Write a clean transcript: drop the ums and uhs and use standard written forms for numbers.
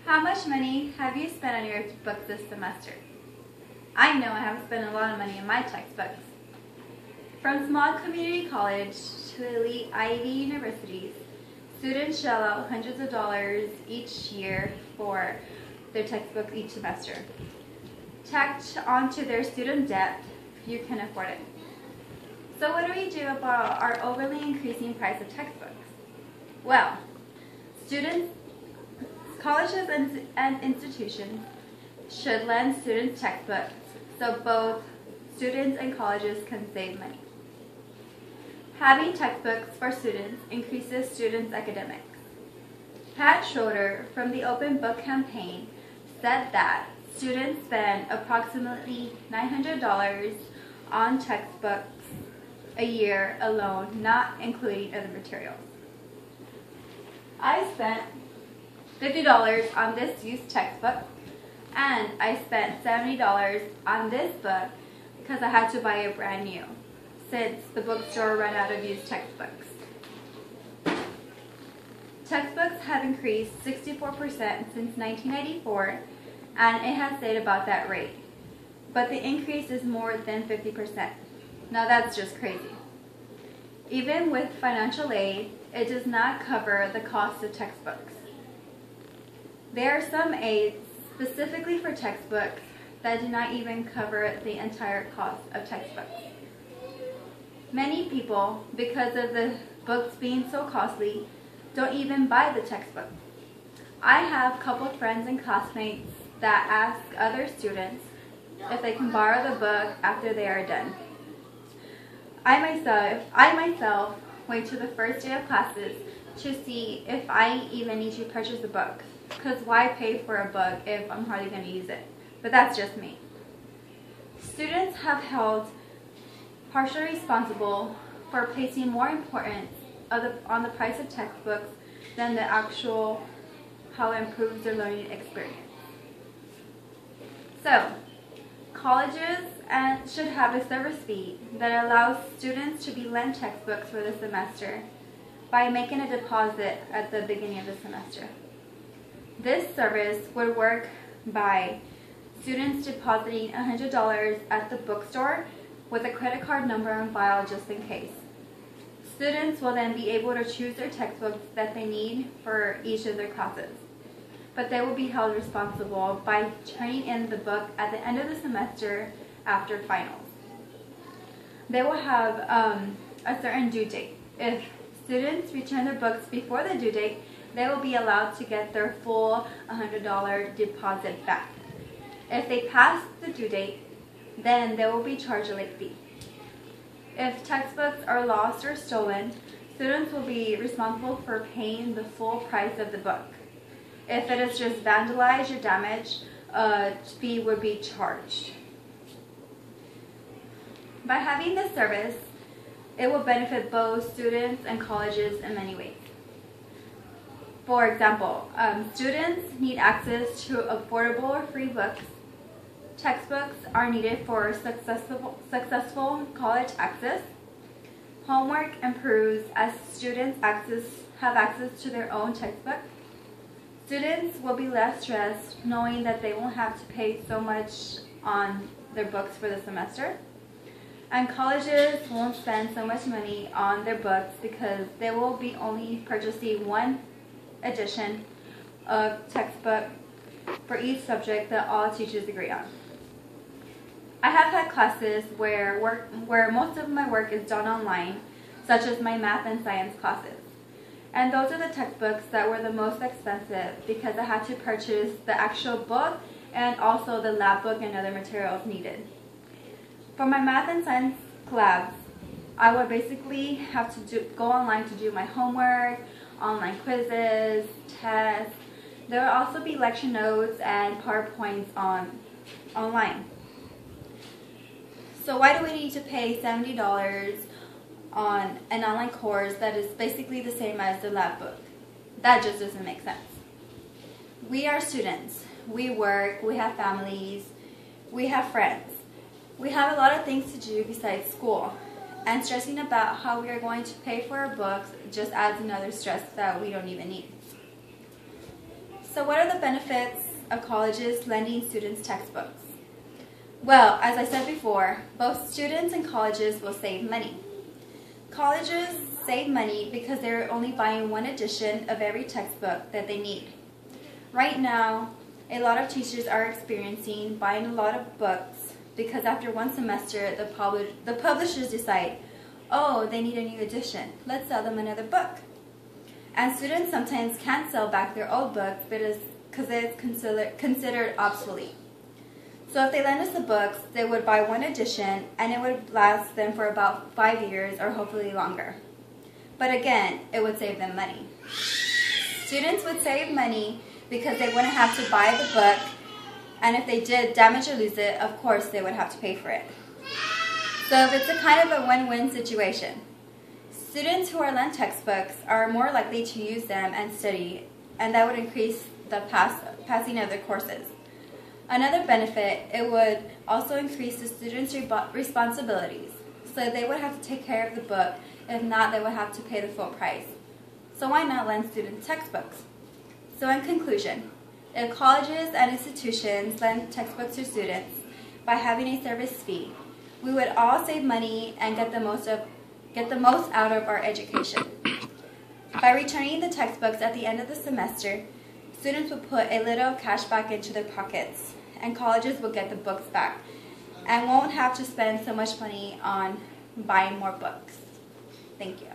How much money have you spent on your books this semester? I know I have spent a lot of money on my textbooks. From small community college to elite Ivy universities, students shell out hundreds of dollars each year for their textbooks each semester. Tacked onto their student debt, you can afford it. So what do we do about our overly increasing price of textbooks? Well, colleges and institutions should lend students textbooks so both students and colleges can save money. Having textbooks for students increases students' academics. Pat Schroeder from the Open Book Campaign said that students spend approximately $900 on textbooks a year alone, not including other materials. I spent $50 on this used textbook, and I spent $70 on this book because I had to buy it brand new, since the bookstore ran out of used textbooks. Textbooks have increased 64% since 1994, and it has stayed about that rate. But the increase is more than 50%. Now that's just crazy. Even with financial aid, it does not cover the cost of textbooks. There are some aids specifically for textbooks that do not even cover the entire cost of textbooks. Many people, because of the books being so costly, don't even buy the textbook. I have a couple of friends and classmates that ask other students if they can borrow the book after they are done. I myself wait to the first day of classes to see if I even need to purchase a book, because why pay for a book if I'm hardly going to use it? But that's just me. Students have held partially responsible for placing more importance on the price of textbooks than the actual how it improves their learning experience. So, colleges should have a service fee that allows students to be lent textbooks for the semester by making a deposit at the beginning of the semester. This service would work by students depositing $100 at the bookstore with a credit card number on file just in case. Students will then be able to choose their textbooks that they need for each of their classes, but they will be held responsible by turning in the book at the end of the semester after finals. They will have a certain due date. If students return their books before the due date, they will be allowed to get their full $100 deposit back. If they pass the due date, then they will be charged a late fee. If textbooks are lost or stolen, students will be responsible for paying the full price of the book. If it is just vandalized or damaged, a fee would be charged. By having this service, it will benefit both students and colleges in many ways. For example, students need access to affordable or free books. Textbooks are needed for successful college access. Homework improves as students have access to their own textbook. Students will be less stressed knowing that they won't have to pay so much on their books for the semester. And colleges won't spend so much money on their books because they will be only purchasing one edition of textbook for each subject that all teachers agree on. I have had classes where most of my work is done online, such as my math and science classes. And those are the textbooks that were the most expensive because I had to purchase the actual book and also the lab book and other materials needed. For my math and science labs, I would basically have to go online to do my homework, online quizzes, tests. There will also be lecture notes and PowerPoints online. So why do we need to pay $70 on an online course that is basically the same as the lab book? That just doesn't make sense. We are students. We work, we have families, we have friends. We have a lot of things to do besides school, and stressing about how we are going to pay for our books just adds another stress that we don't even need. So what are the benefits of colleges lending students textbooks? Well, as I said before, both students and colleges will save money. Colleges save money because they're only buying one edition of every textbook that they need. Right now, a lot of teachers are experiencing buying a lot of books because after one semester, the publishers decide, oh, they need a new edition. Let's sell them another book. And students sometimes can't sell back their old books because it's considered obsolete. So if they lend us the books, they would buy one edition and it would last them for about 5 years or hopefully longer. But again, it would save them money. Students would save money because they wouldn't have to buy the book, and if they did damage or lose it, of course they would have to pay for it. So it's a kind of a win-win situation. Students who are lent textbooks are more likely to use them and study, and that would increase the passing of their courses. Another benefit, it would also increase the students' responsibilities, so they would have to take care of the book. If not, they would have to pay the full price. So why not lend students textbooks? So in conclusion, if colleges and institutions lend textbooks to students by having a service fee, we would all save money and get the most out of our education. By returning the textbooks at the end of the semester, students will put a little cash back into their pockets, and colleges will get the books back and won't have to spend so much money on buying more books. Thank you.